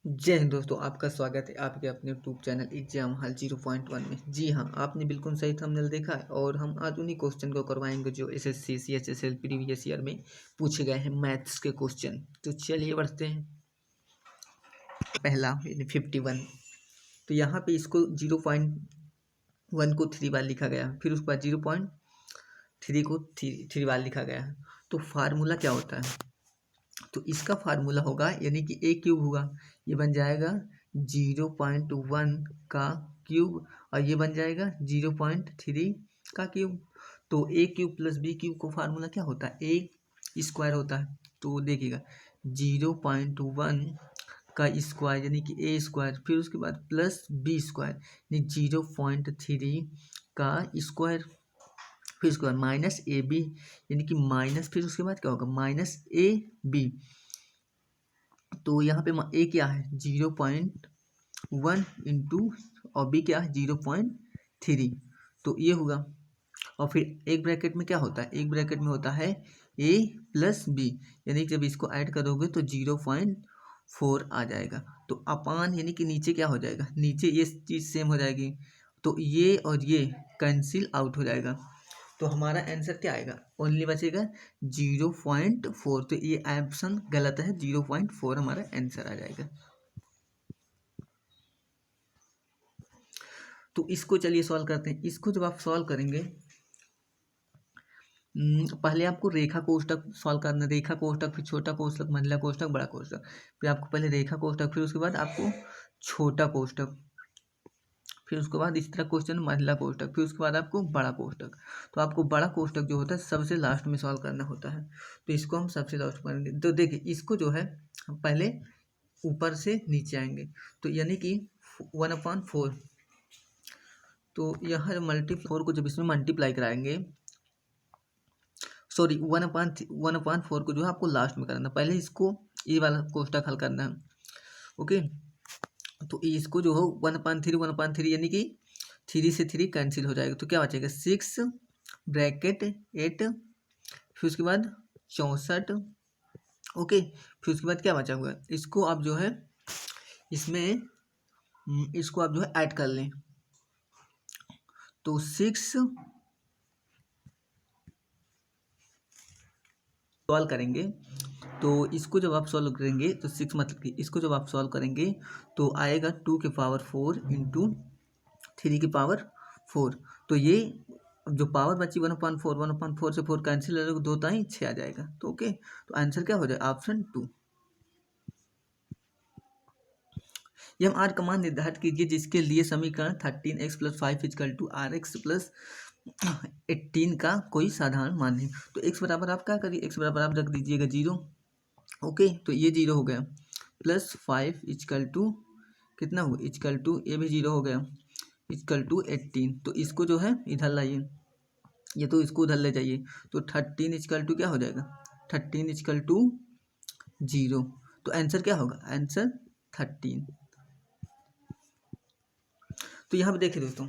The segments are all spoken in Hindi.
जय हिंद दोस्तों, आपका स्वागत है आपके अपने यूट्यूब चैनल एग्जाम हल 0.1 में। जी हाँ, आपने बिल्कुल सही थंबनेल देखा है और हम आज उन्हीं क्वेश्चन को करवाएंगे जो एसएससी सीएचएसएल प्रीवियस ईयर में पूछे गए हैं मैथ्स के क्वेश्चन। तो चलिए बढ़ते हैं। पहला 51। तो यहाँ पे इसको 0.1 को 3 बार लिखा गया, फिर उसके बाद 0.3 को 3 बार लिखा गया है। तो फार्मूला क्या होता है? तो इसका फार्मूला होगा यानी कि ए क्यूब होगा, ये बन जाएगा 0.1 का क्यूब और ये बन जाएगा 0.3 का क्यूब। तो ए क्यूब प्लस बी क्यूब को फार्मूला क्या होता है? ए स्क्वायर होता है। तो देखिएगा 0.1 का स्क्वायर यानी कि ए स्क्वायर, फिर उसके बाद प्लस बी स्क्वायर यानी 0.3 का स्क्वायर, फिर उसके बाद माइनस ए बी यानी कि माइनस, फिर उसके बाद क्या होगा? Minus A B. तो यहाँ पे ए क्या है? 0.1 इंटू और बी क्या है? 0.3। तो ये होगा। और फिर एक ब्रैकेट में क्या होता है? एक ब्रैकेट में होता है ए प्लस बी, यानी कि जब इसको ऐड करोगे तो 0.4 आ जाएगा। तो अपान यानी कि नीचे क्या हो जाएगा? नीचे ये चीज़ सेम हो जाएगी, तो ये और ये कैंसिल आउट हो जाएगा। तो हमारा आंसर क्या आएगा? ओनली बचेगा 0.4। तो ये ऑप्शन गलत है, 0.4 हमारा आंसर आ जाएगा। तो इसको चलिए सॉल्व करते हैं। इसको जब आप सॉल्व करेंगे, पहले आपको रेखा कोष्ठक सॉल्व करना। रेखा कोष्ठक, फिर छोटा कोष्ठक, मंझला कोष्ठक, बड़ा कोष्ठक। फिर आपको पहले रेखा कोष्ठक, फिर उसके बाद आपको छोटा कोष्ठक, फिर उसके बाद इस तरह क्वेश्चन महिला कोष्ठक, फिर उसके बाद आपको बड़ा कोष्ठक। तो आपको बड़ा कोष्ठक जो होता है सबसे लास्ट में सॉल्व करना होता है, तो इसको हम सबसे लास्ट में करेंगे। तो देखिए इसको जो है हम पहले ऊपर से नीचे आएंगे, तो यानी कि 1/4। तो यहाँ मल्टीप्लाई को जब इसमें मल्टीप्लाई कराएंगे, सॉरी 1/4 को जो है आपको लास्ट में करना, पहले इसको ये वाला कोष्ठक हल करना है। ओके, तो इसको जो हो 1/3 यानी कि 3 से 3 कैंसिल हो जाएगा, तो क्या बचेगा? 6 ब्रैकेट 8, फिर उसके बाद 64। ओके, फिर उसके बाद क्या बचा हुआ है? इसको आप जो है इसमें इसको आप जो है ऐड कर लें, तो 6 सॉल्व करेंगे। तो इसको जब आप सॉल्व करेंगे तो 6 मतलब कि इसको जब आप सॉल्व करेंगे तो आएगा 2 के पावर 4 इंटू 3 की पावर 4। तो ये जो पावर बची 1/4 से 4 कैंसिल हो जाएगा, 2 ताई 6 आ जाएगा। तो ओके, तो आंसर क्या हो जाएगा? ऑप्शन 2। ये हम आर का मान निर्धारित कीजिए जिसके लिए समीकरण 13x + 5 = rx + 18 का कोई साधारण मान है। तो x बराबर आप क्या करिए? x बराबर आप रख दीजिएगा 0। ओके, तो ये 0 हो गया, प्लस 5 = कितना हुआ? ये भी 0 हो गया, =18। तो इसको जो है इधर लाइए, ये तो इसको उधर ले जाइए, तो 13 क्या हो जाएगा? 13 0। तो आंसर क्या होगा? आंसर 13। तो यहाँ पे देखिए दोस्तों,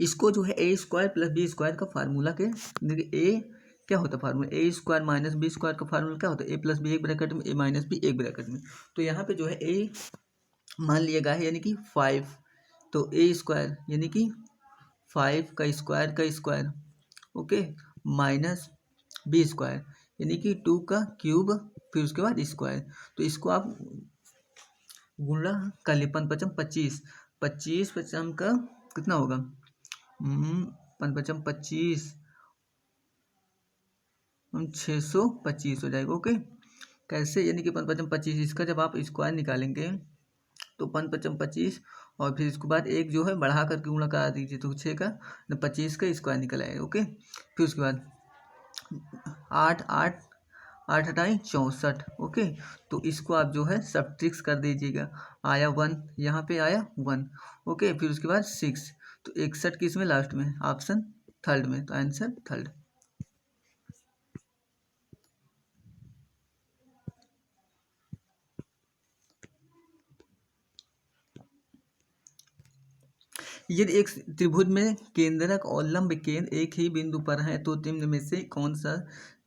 इसको जो है a² + b² का फार्मूला के, देखिए ए क्या होता है फार्मूला? a² - b² का फार्मूला क्या होता है? a + b एक ब्रैकेट में, a - b एक ब्रैकेट में। तो यहाँ पे जो है a मान लिया गया है यानी कि 5, तो a² यानी कि 5 का स्क्वायर, ओके, माइनस b² यानी कि 2 का क्यूब, फिर उसके बाद स्क्वायर। तो इसको आप गुणा कर लिए, 5×5 = 25, 25 पचम का कितना होगा? 5×5 = 25, 625 हो जाएगा। ओके, कैसे? यानी कि 5×5 = 25, इसका जब आप स्क्वायर निकालेंगे तो 5×5 = 25, और फिर इसके बाद एक जो है बढ़ा करके गुणा करा दीजिए, तो 6 का 25 का स्क्वायर निकल आएगा। ओके, फिर उसके बाद 8 8 8 8 64। ओके, तो इसको आप जो है सब्ट्रैक्ट कर दीजिएगा, आया 1, यहाँ पे आया 1। ओके, फिर उसके बाद 6, तो 61 किस में? लास्ट में, ऑप्शन 3 में, तो आंसर 3। यदि एक त्रिभुज में केंद्रक और लंब केंद्र एक ही बिंदु पर है तो निम्न में से कौन सा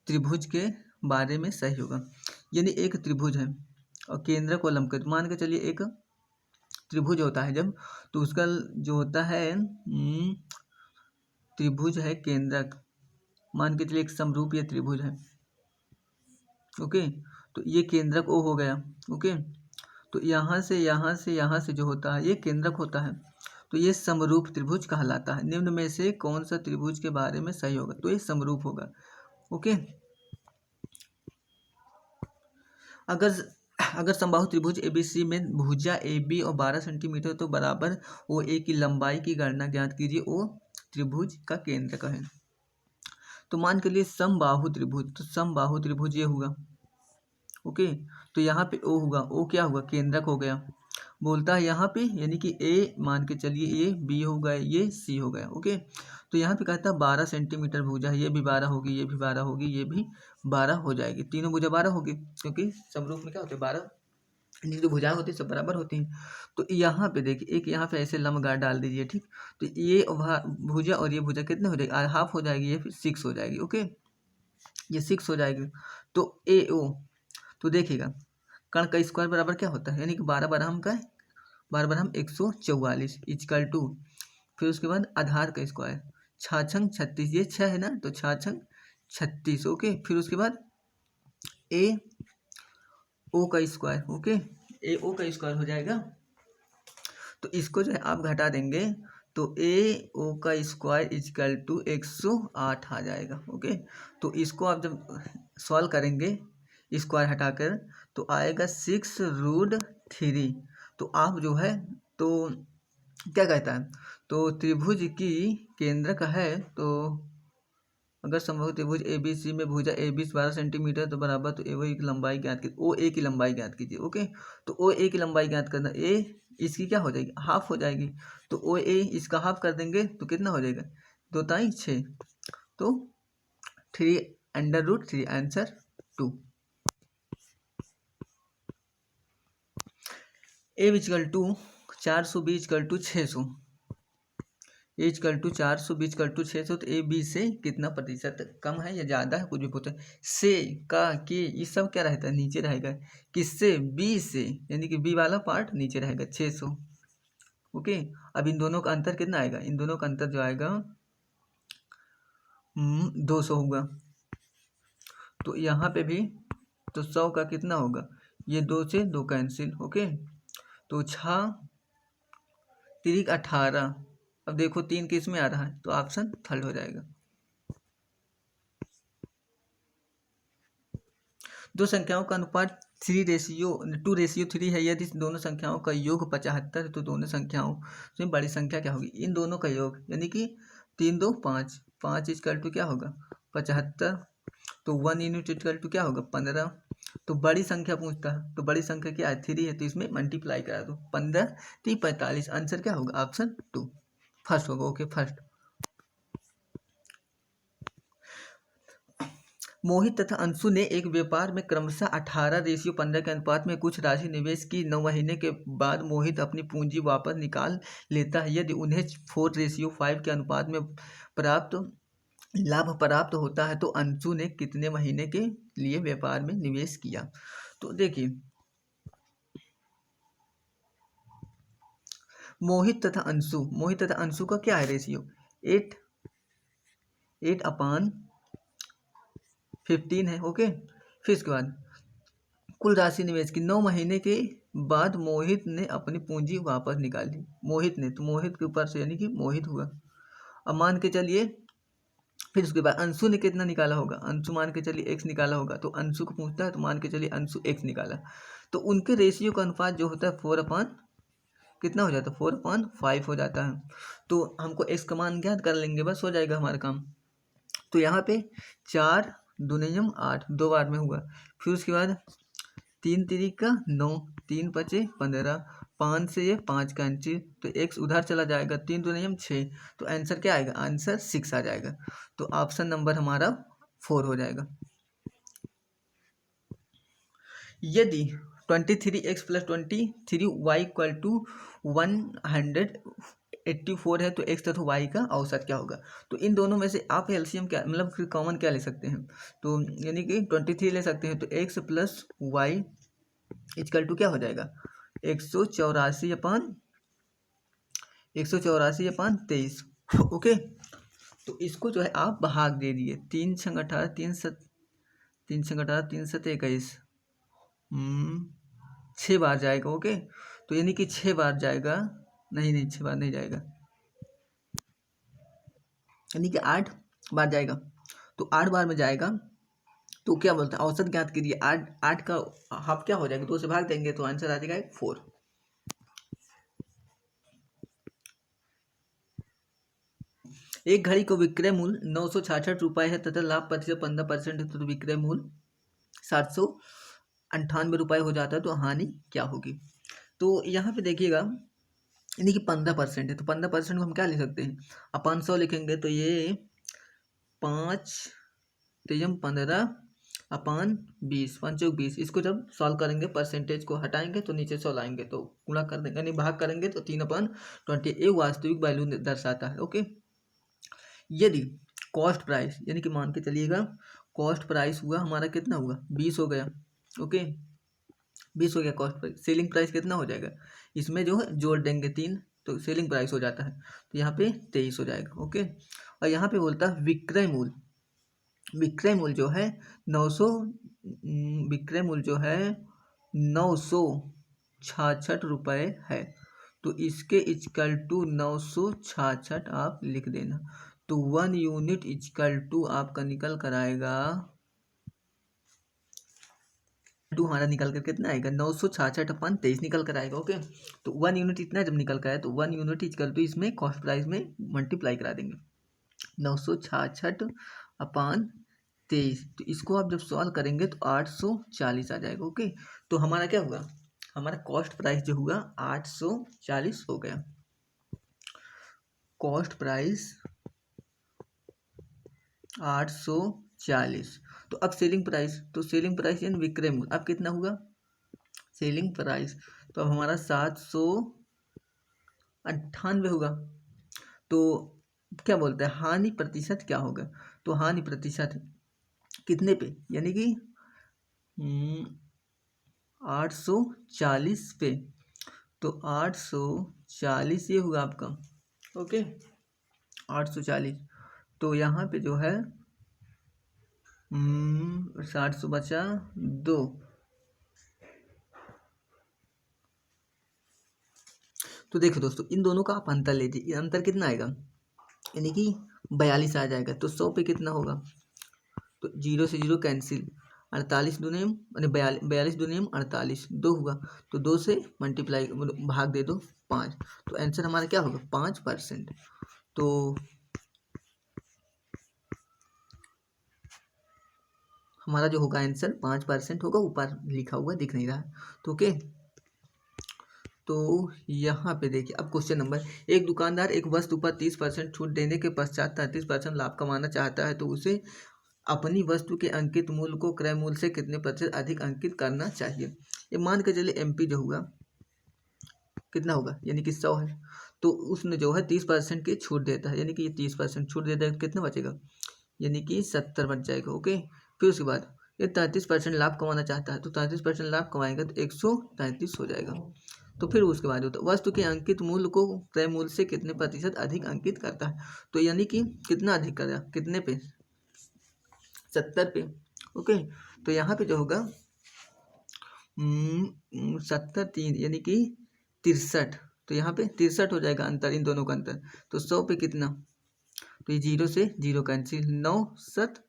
त्रिभुज के बारे में सही होगा? यानी एक त्रिभुज है और केंद्रक और लंब का, मान के चलिए एक त्रिभुज होता है जब, तो उसका जो होता है त्रिभुज है केंद्रक, मान के चलिए एक समरूप ये त्रिभुज है, ओके। तो ये केंद्रक ओ हो गया, ओके। तो यहाँ से यहाँ से यहाँ से जो होता है ये केंद्रक होता है, तो ये समरूप त्रिभुज कहलाता है। निम्न में से कौन सा त्रिभुज के बारे में सही होगा, तो ये समरूप होगा, ओके। अगर समबाहु त्रिभुज एबीसी में भुजा AB और 12 सेंटीमीटर तो बराबर OA की लंबाई की गणना ज्ञात कीजिए, ओ त्रिभुज का केंद्रक है। तो मान के लिए समबाहु त्रिभुज, तो समबाहु त्रिभुज ये हुआ, ओके। तो यहाँ पे ओ होगा, ओ क्या हुआ, केंद्रक हो गया। बोलता है यहाँ पे यानी कि ए, मान के चलिए ए बी हो गया, ये सी हो गया, ओके। तो यहाँ पे कहता है 12 सेंटीमीटर भुजा है, ये भी 12 होगी, ये भी 12 होगी, ये भी 12 हो जाएगी, तीनों भुजा 12 होगी, क्योंकि समरूप में क्या होते हैं 12 जो भुजाएं होती है सब बराबर होती हैं। तो यहाँ पे देखिए एक यहाँ पे ऐसे लंब गाँठ डाल दीजिए, ठीक। तो ये भुजा और ये भुजा कितने हो जाएगी, हाफ हो जाएगी, ये फिर 6 हो जाएगी, ओके। ये 6 हो जाएगी। तो ए ओ, तो देखिएगा कर्ण का स्क्वायर बराबर क्या होता है, यानी कि 12 बराम का है, 12 बराम 144 इजकल टू, फिर उसके बाद आधार का स्क्वायर, छाछंग 36, ये 6 है ना, तो छाछंग 36, ओके। फिर उसके बाद ए ओ का स्क्वायर, ओके, ए ओ का स्क्वायर हो जाएगा। तो इसको जो है आप घटा देंगे, तो ए ओ का स्क्वायर इजकल टू 108 आ जाएगा, ओके। तो इसको आप जब सॉल्व करेंगे स्क्वायर हटाकर, तो आएगा 6√3। तो आप जो है तो क्या कहता है, तो त्रिभुज की केंद्रक है, तो अगर समबाहु त्रिभुज ABC में भुजा AB 12 सेंटीमीटर तो बराबर, तो ए की लंबाई ज्ञात कीजिए, OA की लंबाई ज्ञात कीजिए, ओके। तो OA की लंबाई ज्ञात करना, ए इसकी क्या हो जाएगी, हाफ हो जाएगी, तो OA इसका हाफ कर देंगे तो कितना हो जाएगा, 2 ताई 6, तो 3√3 answer 2। A equal to 400 B equal to 600, A equal to 400 B equal to 600, तो ए बी से कितना प्रतिशत कम है या ज़्यादा है, कुछ भी पूछे, से का के ये सब क्या रहता है, नीचे रहेगा, किससे, बी से, यानी कि बी वाला पार्ट नीचे रहेगा 600, ओके। अब इन दोनों का अंतर कितना आएगा, इन दोनों का अंतर जो आएगा 200 होगा। तो यहाँ पे भी तो 100 का कितना होगा, ये 2 से 2 कैंसिल, ओके। तो 6 3 18, अब देखो 3 किस में आ रहा है, तो ऑप्शन थर्ड हो जाएगा। दो संख्याओं का अनुपात 2:3 है, यदि दोनों संख्याओं का योग 75 है तो दोनों संख्याओं से बड़ी संख्या क्या होगी, इन दोनों का योग, यानी कि 3 2 5, 5 इजकल टू क्या होगा 75, तो 1 यूनिट इजकल टू क्या होगा 15। तो बड़ी संख्या पूछता है, तो बड़ी संख्या क्या है 3 है, तो इसमें मल्टीप्लाई करा दो, 15 3 45, आंसर क्या होगा ऑप्शन 2 फर्स्ट होगा, ओके फर्स्ट। मोहित तथा अंशु ने एक व्यापार में क्रमशः 18:15 के अनुपात में कुछ राशि निवेश की। 9 महीने के बाद मोहित अपनी पूंजी वापस निकाल लेता है। यदि उन्हें 4:5 के अनुपात में लाभ प्राप्त होता है तो अंशु ने कितने महीने के लिए व्यापार में निवेश किया। तो देखिए मोहित तथा अंशु का क्या है रेशियो 8/15 है, ओके। फिर इसके बाद कुल राशि निवेश की 9 महीने के बाद मोहित ने अपनी पूंजी वापस निकाली। मोहित ने, तो मोहित के ऊपर से यानी कि मोहित हुआ। अब मान के चलिए फिर उसके बाद अंशु ने कितना निकाला होगा, अंशु मान के चलिए x निकाला होगा, तो अंशु को पूछता है तो मान के चलिए अंशु x निकाला, तो उनके रेशियो का अनुपात जो होता है 4 कितना हो जाता है 4/5 हो जाता है। तो हमको x का मान ज्ञात कर लेंगे, बस हो जाएगा हमारा काम। तो यहाँ पे 4 दूनियम 8 2 बार में हुआ। फिर उसके बाद 3 3 9, 3 5 15, 5 से ये 5 कैंसिल, तो x उधर चला जाएगा, 3 दूनियम 6, तो आंसर क्या आएगा, आंसर 6 आ जाएगा। तो ऑप्शन नंबर हमारा 4 हो जाएगा। यदि 23x + 23y = 184 है तो x तथा y का औसत क्या होगा। तो इन दोनों में से आप एलसीएम क्या मतलब कॉमन क्या ले सकते हैं, तो यानी कि 23 ले सकते हैं, तो x + y इक्वल टू क्या हो जाएगा 184 अपान 23। ओके, तो इसको जो है आप भाग दे दिए, 3×18 3×18 6 बार जाएगा। ओके, तो यानी कि 6 बार जाएगा, नहीं 6 बार नहीं जाएगा, यानी कि 8 बार जाएगा। तो 8 बार में जाएगा तो क्या बोलते हैं, औसत ज्ञात कीजिए। 8 का हाफ क्या हो जाएगा, 2 से भाग देंगे तो आंसर आ जाएगा 4। एक घड़ी को विक्रय मूल्य 966 रुपये है तथा लाभ प्रतिशत 15% है, तो विक्रय मूल्य 798 रुपये हो जाता है, तो हानि क्या होगी। तो यहाँ पे देखिएगा, यानी कि 15% है, तो 15% को हम क्या लिख सकते हैं, अब 500 लिखेंगे तो ये 5 3 15 अपान 20, 5 20। इसको जब सॉल्व करेंगे, परसेंटेज को हटाएंगे तो नीचे 100 लाएंगे, तो गुणा कर देंगे, यानी भाग करेंगे तो 3/20 एक वास्तविक वैल्यू दर्शाता है। ओके, यदि कॉस्ट प्राइस, यानी कि मान के चलिएगा कॉस्ट प्राइस हुआ हमारा कितना हुआ 20 हो गया। ओके, 20 हो गया कॉस्ट प्राइस। सेलिंग प्राइस कितना हो जाएगा, इसमें जो है जोड़ देंगे 3, तो सेलिंग प्राइस हो जाता है, तो यहाँ पे 23 हो जाएगा। ओके, और यहाँ पे बोलता है विक्रय मूल्य, विक्रय मूल्य जो है 900, विक्रय मूल्य जो है 966 रुपये है, तो इसके इक्वल टू 966 आप लिख देना। तो 1 यूनिट इक्वल टू आपका निकल कर आएगा, टू हमारा निकल कर कितना आएगा 966/23 निकल कर आएगा। ओके, तो 1 यूनिट इतना जब निकल कर आए तो 1 यूनिट इक्वल टू इसमें कॉस्ट प्राइस में मल्टीप्लाई करा देंगे 966/23। तो इसको आप जब सॉल्व करेंगे तो 840 आ जाएगा। ओके, तो हमारा क्या हुआ, हमारा कॉस्ट प्राइस जो हुआ 840 हो गया। Cost price 840। तो अब सेलिंग प्राइस, तो सेलिंग प्राइस यानी विक्रय मूल्य अब कितना हुआ, सेलिंग प्राइस तो अब हमारा 798 होगा। तो क्या बोलते हैं, हानि प्रतिशत क्या होगा, तो हानि प्रतिशत कितने पे, यानी कि 840 पे, तो 840 ये हुआ आपका। ओके, 840, तो यहाँ पे जो है 60 से बचा 2, तो देखो दोस्तों इन दोनों का आप अंतर लीजिए, अंतर कितना आएगा, यानी कि 42 आ जाएगा। तो 100 पे कितना होगा, तो 0 से 0 कैंसिल, 48 दूनी यानी 42 दूनी 48, 2 हुआ, तो 2 से मल्टीप्लाई भाग दे दो 5, तो आंसर हमारा क्या होगा 5%। तो हमारा जो होगा आंसर 5% होगा, ऊपर लिखा हुआ दिख नहीं रहा। तो ओके, तो यहाँ पे देखिए अब क्वेश्चन नंबर, एक दुकानदार एक वस्तु पर 30% छूट देने के पश्चात 33% लाभ कमाना चाहता है, तो उसे अपनी वस्तु के अंकित मूल्य को क्रय मूल्य से कितने प्रतिशत अधिक अंकित करना चाहिए। ये मान के चलिए एमपी जो हुआ कितना होगा, यानी कि 100 है, तो उसने जो है 30% की छूट देता है, यानी कि ये 30% छूट देता है, तो कितना बचेगा, यानी कि 70 बच जाएगा। ओके, फिर उसके बाद ये 33% लाभ कमाना चाहता है, तो 33% लाभ कमाएगा तो 133 हो जाएगा। तो फिर उसके बाद होता है वस्तु के अंकित मूल्य को क्रय मूल्य से कितने प्रतिशत अधिक अंकित करता है, तो यानी कि कितना अधिक करेगा, कितने पे, 70 पे। ओके, तो यहाँ पे जो होगा 70 3 यानी कि 63, तो यहाँ पे 63 हो जाएगा अंतर, इन दोनों का अंतर। तो 100 पे कितना, तो ये 0 से 0 कैंसिल, 9 7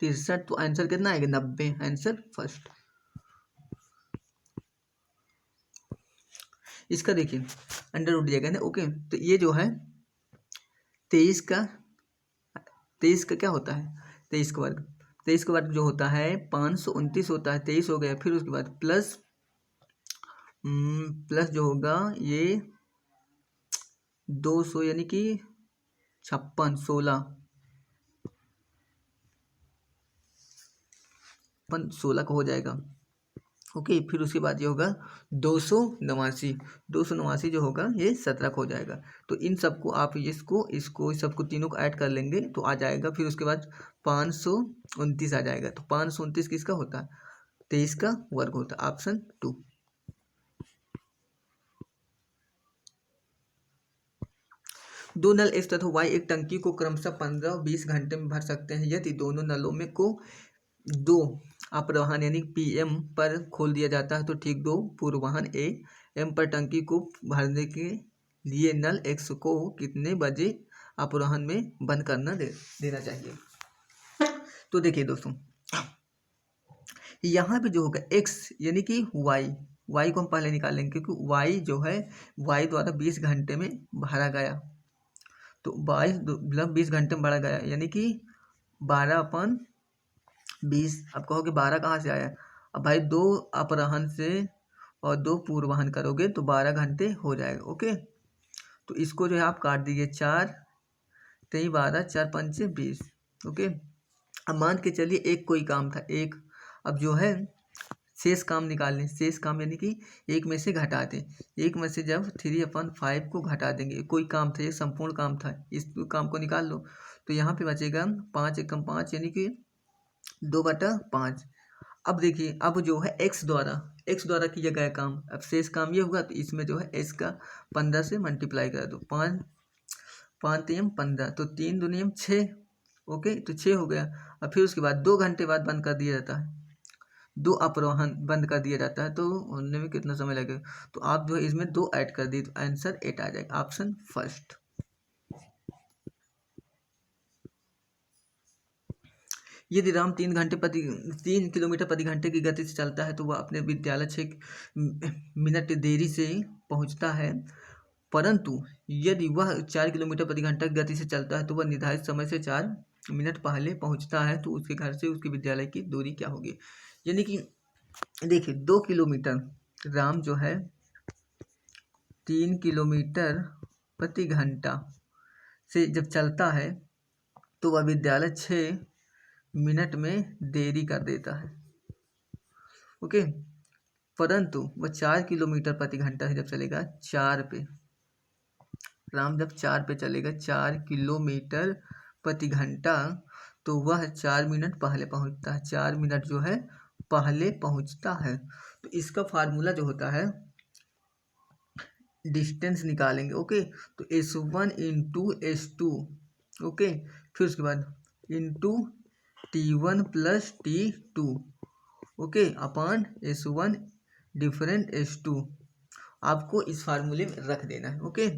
63, तो आंसर कितना आएगा 90, आंसर फर्स्ट। इसका देखिए अंडर रूट दिया गया ना। ओके, तो ये जो है 23 का क्या होता है, 23 का वर्ग, 23 का वर्ग जो होता है 529 होता है, 23 हो गया। फिर उसके बाद प्लस जो होगा ये 200 यानी कि 56 16 का हो जाएगा। ओके, फिर उसके बाद ये होगा 289 जो होगा ये 17 का हो जाएगा। तो इन सबको आप इसको सबको तीनों को ऐड कर लेंगे तो आ जाएगा। फिर उसके बाद 529 आ जाएगा। तो 529 किसका होता है, 23 का वर्ग होता है। ऑप्शन 2। दो नल एक्स तथा वाई एक टंकी को क्रमशः 15 और 20 घंटे में भर सकते हैं। यदि दोनों नलों में को दो अपवाहन यानी PM पर खोल दिया जाता है तो ठीक दो पूर्वाहन AM पर टंकी को भरने के लिए नल एक्स को कितने बजे अपराह्न में बंद करना देना चाहिए। तो देखिए दोस्तों, यहाँ पे जो होगा x यानी कि y को हम पहले निकालेंगे क्योंकि y जो है y द्वारा 20 घंटे में भरा गया, तो 20 घंटे में भरा गया यानी कि 12/20। अब कहोगे 12 कहाँ से आया? अब भाई 2 अपराह्न से और 2 पूर्वाह्न करोगे तो 12 घंटे हो जाएगा। ओके, तो इसको जो है आप काट दीजिए, 4 3 12 4 5 20। ओके, अब मान के चलिए एक कोई काम था एक, अब जो है शेष काम निकाल लें। शेष काम यानी कि एक में से घटा दें। एक में से जब 3/5 को घटा देंगे, कोई काम था, ये संपूर्ण काम था, इस काम को निकाल लो तो यहाँ पे बचेगा 5 एकम 5 यानी कि 2/5। अब देखिए, अब जो है x द्वारा किया गया काम, अब शेष काम ये हुआ तो इसमें जो है x का 15 से मल्टीप्लाई कर दो। 5 5 3 15, तो 3 दूनी 6। ओके, तो 6 हो गया। अब फिर उसके बाद 2 घंटे बाद बंद कर दिया जाता है, 2 अपराह्न बंद कर दिया जाता है, तो होने में कितना समय लगेगा? तो आप जो है इसमें 2 ऐड कर दिए तो आंसर 8 आ जाएगा। Option first. यदि राम 3 किलोमीटर प्रति घंटे की गति से चलता है तो वह अपने विद्यालय 6 मिनट देरी से पहुंचता है, परंतु यदि वह 4 किलोमीटर प्रति घंटा की गति से चलता है तो वह निर्धारित समय से 4 मिनट पहले पहुंचता है, तो उसके घर से उसके विद्यालय की दूरी क्या होगी? यानी कि देखिए 2 किलोमीटर, राम जो है 3 किलोमीटर प्रति घंटा से जब चलता है तो वह विद्यालय 6 मिनट में देरी कर देता है। ओके, परंतु वह 4 किलोमीटर प्रति घंटा से जब चलेगा 4 पे, राम जब 4 पे चलेगा 4 किलोमीटर प्रति घंटा, तो वह 4 मिनट पहले पहुंचता है। 4 मिनट जो है पहले पहुंचता है। तो इसका फार्मूला जो होता है, डिस्टेंस निकालेंगे। ओके, तो S1 इंटू S2, ओके, फिर उसके बाद into T1 plus T2, okay, अपान S1 डिफरेंट S2। आपको इस फार्मूले में रख देना है। ओके,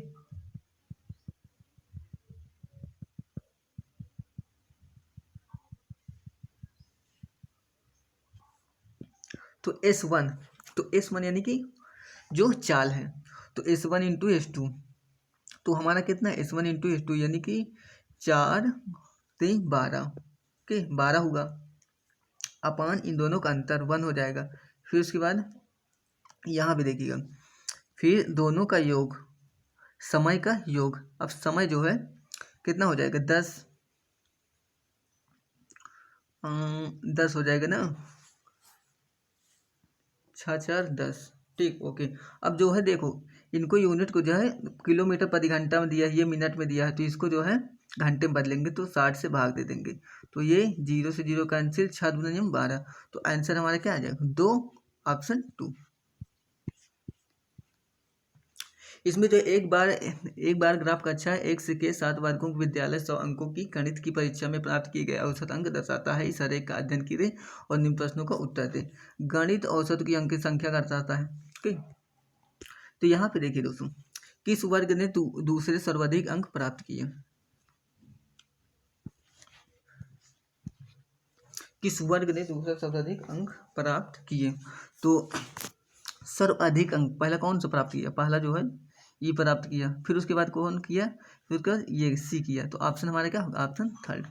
तो S1 यानी कि जो चाल है, तो S1 इंटू S2, तो हमारा कितना है? S1 इंटू S2 यानी कि 4 3 12, ओके, 12 होगा, अपान इन दोनों का अंतर 1 हो जाएगा। फिर उसके बाद यहाँ पे देखिएगा, फिर दोनों का योग, समय का योग। अब समय जो है कितना हो जाएगा? 10 हो जाएगा ना, 6 4 10, ठीक। ओके, अब जो है देखो, इनको यूनिट को जो है किलोमीटर प्रति घंटा में दिया है, ये मिनट में दिया है, तो इसको जो है घंटे में बदलेंगे तो 60 से भाग दे देंगे, तो ये 0 से 0 कैंसिल, 6 दूनी 12, तो आंसर हमारा क्या आ जाएगा? 2, ऑप्शन 2। इसमें जो एक बार ग्राफ का अच्छा है, x के 7 वर्गों के विद्यालय 100 अंकों की गणित की परीक्षा में प्राप्त किए गए औसत अंक दर्शाता है। इस आरेख का अध्ययन कीजिए और निम्न प्रश्नों का उत्तर दें। गणित औसत की अंक की संख्या दर्शाता है। ठीक, तो यहाँ पे देखिए दोस्तों, किस वर्ग ने दूसरे सर्वाधिक अंक प्राप्त किए? किस वर्ग ने दूसरा सर्वाधिक अंक प्राप्त किए? तो सर्वाधिक अंक पहला कौन सा प्राप्त किया? पहला जो है ई प्राप्त किया, फिर उसके बाद कौन किया? फिर उसके बाद ये सी किया, तो ऑप्शन हमारा क्या होगा? Option third.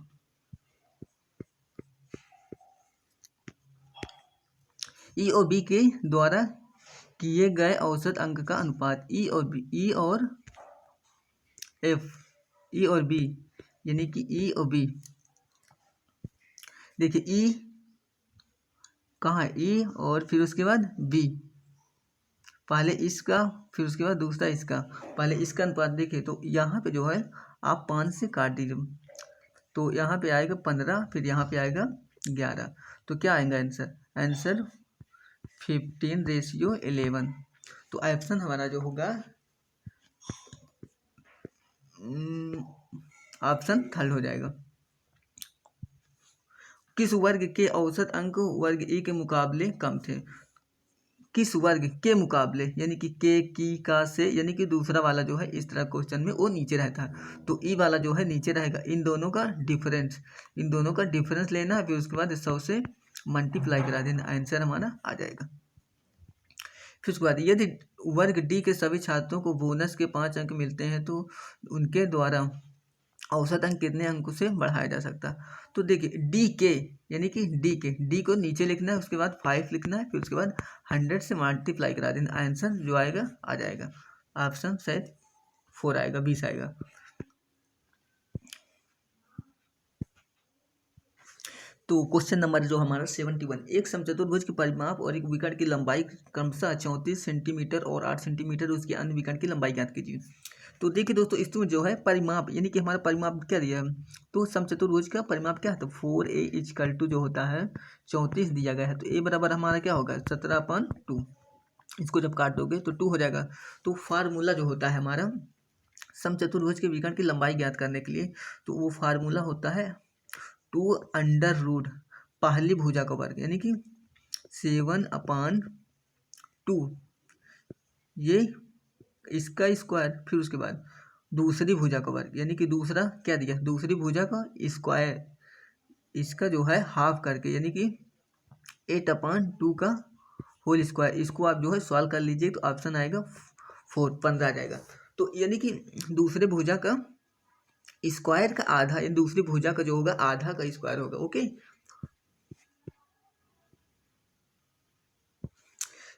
ई और बी के द्वारा किए गए औसत अंक का अनुपात, ई और बी, ई और एफ, ई और बी यानी कि ई और बी। देखिए ई कहाँ है? ई और फिर उसके बाद बी, पहले इसका फिर उसके बाद दूसरा इसका, पहले इसका अनुपात देखिए, तो यहाँ पे जो है आप 5 से काट दीजिए, तो यहाँ पे आएगा 15, फिर यहाँ पे आएगा 11, तो क्या आएगा आंसर? आंसर 15:11। तो ऑप्शन हमारा जो होगा ऑप्शन थर्ड हो जाएगा। किस वर्ग के औसत अंक वर्ग ए के मुकाबले कम थे? किस वर्ग के मुकाबले, यानी कि के, की, का, से, यानी कि दूसरा वाला जो है इस तरह क्वेश्चन में वो नीचे रहता है, तो ई वाला जो है नीचे रहेगा। इन दोनों का डिफरेंस लेना है, फिर उसके बाद 100 से मल्टीप्लाई करा देना, आंसर हमारा आ जाएगा। फिर उसके बाद यदि वर्ग डी के सभी छात्रों को बोनस के 5 अंक मिलते हैं तो उनके द्वारा औसत अंक कितने अंकों से बढ़ाया जा सकता है? तो देखिए डी के, यानी कि डी को नीचे लिखना है, उसके बाद 5 लिखना है, फिर उसके बाद 100 से मल्टीप्लाई करा देना, आंसर जो आएगा आ जाएगा। ऑप्शन शायद 4 आएगा, 20 आएगा। तो क्वेश्चन नंबर जो हमारा 71, एक समचतुर्भुज के परिमाप और एक विकर्ण की लंबाई क्रमशः 34 सेंटीमीटर और 8 सेंटीमीटर, उसके अन्य विकर्ण की लंबाई ज्ञात कीजिए। तो देखिए दोस्तों, इसमें जो है परिमाप, यानी कि हमारा परिमाप क्या दिया है, तो समचतुर्भुज का परिमाप क्या है, तो 4a जो होता है 34 दिया गया है, तो a बराबर हमारा क्या होगा 17/2। इसको जब काटोगे तो 2 हो जाएगा। तो फार्मूला जो होता है हमारा समचतुर्भुज के विकर्ण की लंबाई ज्ञात करने के लिए, तो वो फार्मूला होता है 2√, पहली भुजा का वर्ग, यानी कि 7/2, ये इसका स्क्वायर, फिर उसके बाद दूसरी भुजा का वर्ग, यानी कि दूसरा क्या दिया, दूसरी भुजा का स्क्वायर, इसका जो है हाफ करके, यानी कि 8/2 का होल स्क्वायर। इसको आप जो है सॉल्व कर लीजिए तो ऑप्शन आएगा 15 आ जाएगा। तो यानी कि दूसरे भुजा का स्क्वायर का आधा, यानी दूसरी भुजा का जो होगा आधा का स्क्वायर होगा। ओके,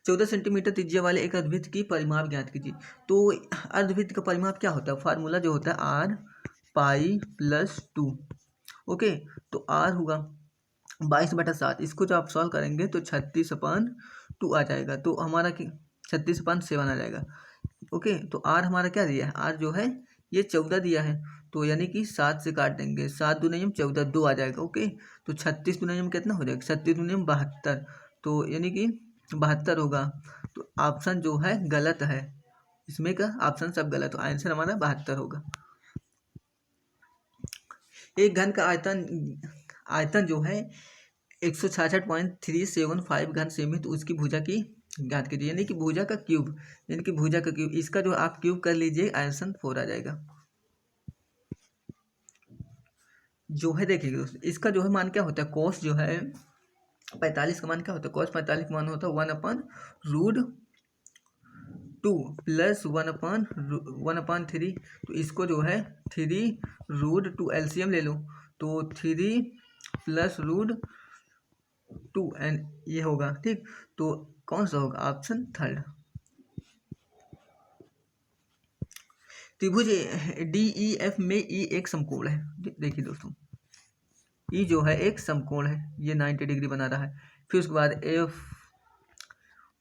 14 सेंटीमीटर त्रिज्या वाले एक अर्धवृत्त की परिमाप ज्ञात कीजिए। तो अर्धवृत्त का परिमाप क्या होता है, फार्मूला जो होता है r π+2। ओके, तो r होगा 22/7, इसको जब आप सॉल्व करेंगे तो 36/2 आ जाएगा, तो हमारा 36/7 आ जाएगा। ओके, तो r हमारा क्या दिया है, r जो है ये 14 दिया है, तो यानी कि 7 से काट देंगे, 7 दूनी 14, 2 आ जाएगा। ओके, तो 36 दूनी कितना हो जाएगा, 36 दूनी 72, तो यानी कि 72 होगा। तो ऑप्शन जो है गलत है, इसमें का ऑप्शन सब गलत हो, आंसर हमारा 72 होगा। एक घन का आयतन जो है 166.375 घन सेमी, तो उसकी भुजा की ज्ञात कीजिए, यानी कि भुजा का क्यूब, यानी कि भुजा का क्यूब, इसका जो आप क्यूब कर लीजिए आंसर 4 आ जाएगा। जो है देखिए दोस्तों, इसका जो है मान क्या होता है, कोस जो है 45 का मान क्या होता है, कोस 45 का मान होता है 1/√2 प्लस 1/3। तो इसको जो है 3√2 एलसीएम ले लो, तो 3 + √2 एंड ये होगा, ठीक। तो कौन सा होगा, ऑप्शन थर्ड। त्रिभुज DEF में ई एक समकोण है। देखिए दोस्तों, ई जो है एक समकोण है, ये 90 डिग्री बना रहा है। फिर उसके बाद एफ,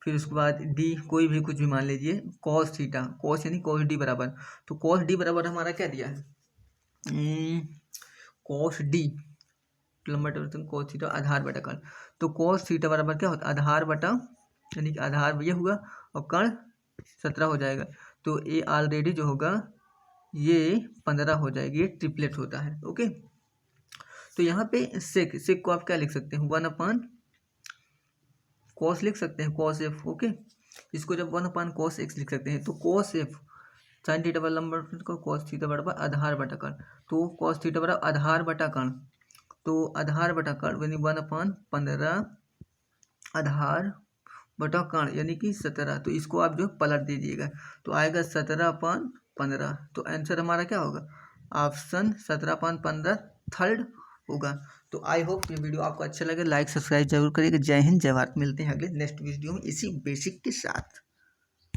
फिर उसके बाद डी, कोई भी कुछ भी मान लीजिए, cos थीटा, cos यानी cos डी बराबर, तो cos डी बराबर हमारा क्या दिया है, cos डी लंबा cos थीटा आधार बटा कर्ण, तो cos थीटा बराबर क्या होता है, आधार बटा, यानी कि आधार ये हुआ और कर्ण 17 हो जाएगा, तो ये ऑलरेडी जो होगा ये 15 हो जाएगी, ये ट्रिपलेट होता है। ओके, तो यहाँ पे सेक को आप क्या लिख सकते हैं, 1/cos लिख सकते हैं, cos f। ओके, इसको जब 1/cos x लिख सकते हैं, तो cos f sin थीटा बराबर को cos थीटा बराबर आधार बटा कर्ण, तो cos थीटा बराबर आधार बटा कर्ण, तो आधार बटा कर्ण यानी 1/15 आधार बटा कर्ण यानी कि 17, तो इसको आप जो पलट दीजिएगा तो आएगा 17/15, तो आंसर हमारा क्या होगा, ऑप्शन 17/15 थर्ड होगा। तो आई होप ये वीडियो आपको अच्छा लगे, लाइक सब्सक्राइब जरूर करिएगा। जय हिंद, जय भारत, मिलते हैं अगले नेक्स्ट वीडियो में इसी बेसिक के साथ।